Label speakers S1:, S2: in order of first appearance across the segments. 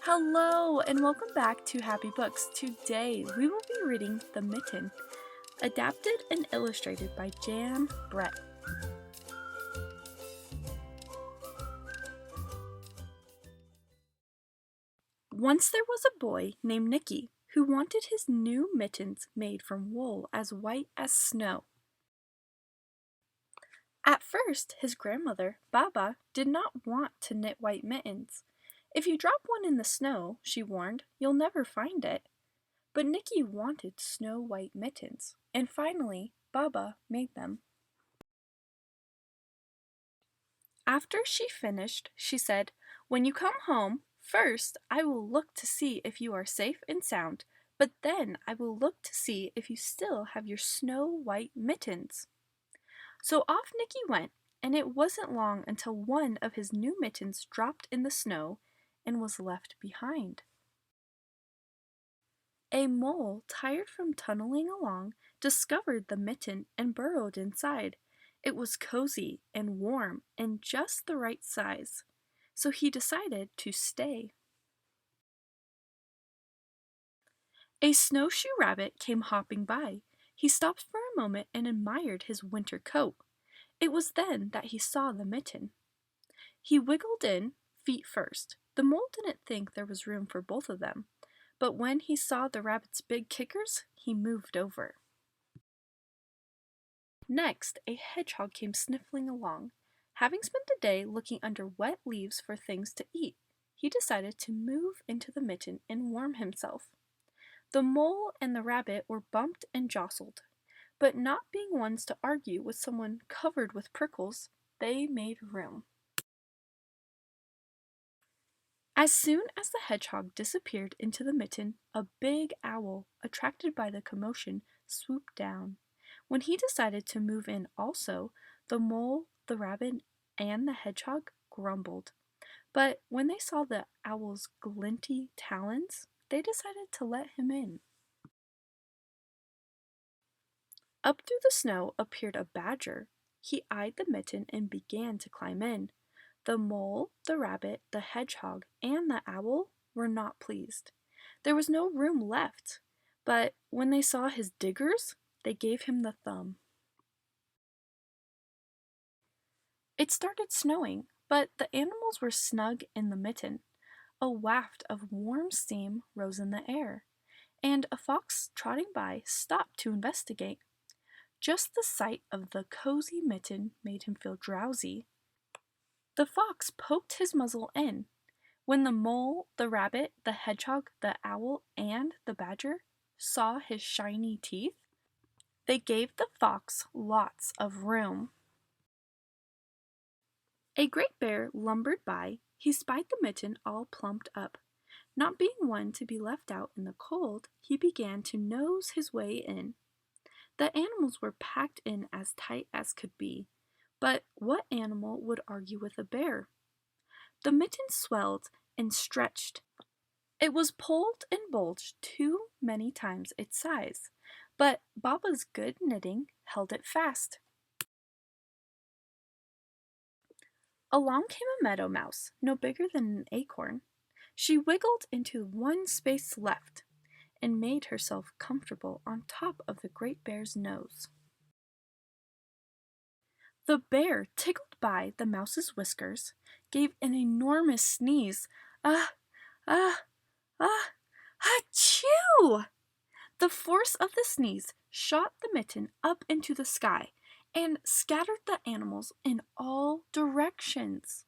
S1: Hello and welcome back to Happy Books. Today we will be reading The Mitten, adapted and illustrated by Jan Brett. Once there was a boy named Nicky who wanted his new mittens made from wool as white as snow. At first, his grandmother, Baba, did not want to knit white mittens. If you drop one in the snow, she warned, you'll never find it. But Nicky wanted snow-white mittens, and finally Baba made them. After she finished, she said, "When you come home, first I will look to see if you are safe and sound, but then I will look to see if you still have your snow-white mittens." So off Nicky went, and it wasn't long until one of his new mittens dropped in the snow and was left behind. A mole, tired from tunneling along, discovered the mitten and burrowed inside. It was cozy and warm and just the right size, so he decided to stay. A snowshoe rabbit came hopping by. He stopped for a moment and admired his winter coat. It was then that he saw the mitten. He wiggled in, feet first. The mole didn't think there was room for both of them, but when he saw the rabbit's big kickers, he moved over. Next, a hedgehog came sniffling along. Having spent the day looking under wet leaves for things to eat, he decided to move into the mitten and warm himself. The mole and the rabbit were bumped and jostled, but not being ones to argue with someone covered with prickles, they made room. As soon as the hedgehog disappeared into the mitten, a big owl, attracted by the commotion, swooped down. When he decided to move in also, the mole, the rabbit, and the hedgehog grumbled. But when they saw the owl's glinty talons, they decided to let him in. Up through the snow appeared a badger. He eyed the mitten and began to climb in. The mole, the rabbit, the hedgehog, and the owl were not pleased. There was no room left, but when they saw his diggers, they gave him the thumb. It started snowing, but the animals were snug in the mitten. A waft of warm steam rose in the air, and a fox trotting by stopped to investigate. Just the sight of the cozy mitten made him feel drowsy. The fox poked his muzzle in. When the mole, the rabbit, the hedgehog, the owl, and the badger saw his shiny teeth, they gave the fox lots of room. A great bear lumbered by. He spied the mitten all plumped up. Not being one to be left out in the cold, he began to nose his way in. The animals were packed in as tight as could be, but what animal would argue with a bear? The mitten swelled and stretched. It was pulled and bulged too many times its size, but Baba's good knitting held it fast. Along came a meadow mouse, no bigger than an acorn. She wiggled into one space left and made herself comfortable on top of the great bear's nose. The bear tickled by the mouse's whiskers, gave an enormous sneeze. Ah, ah, ah, achoo! The force of the sneeze shot the mitten up into the sky and scattered the animals in all directions.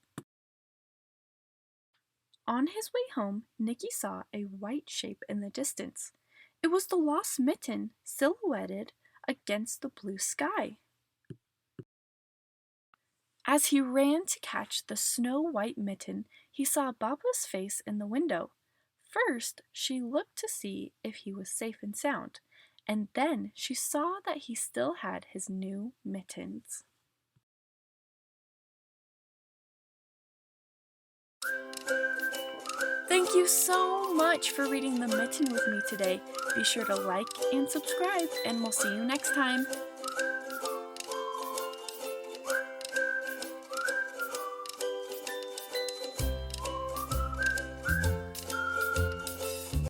S1: On his way home, Nicky saw a white shape in the distance. It was the lost mitten silhouetted against the blue sky. As he ran to catch the snow-white mitten, he saw Baba's face in the window. First, she looked to see if he was safe and sound, and then she saw that he still had his new mittens. Thank you so much for reading The Mitten with me today. Be sure to like and subscribe, and we'll see you next time.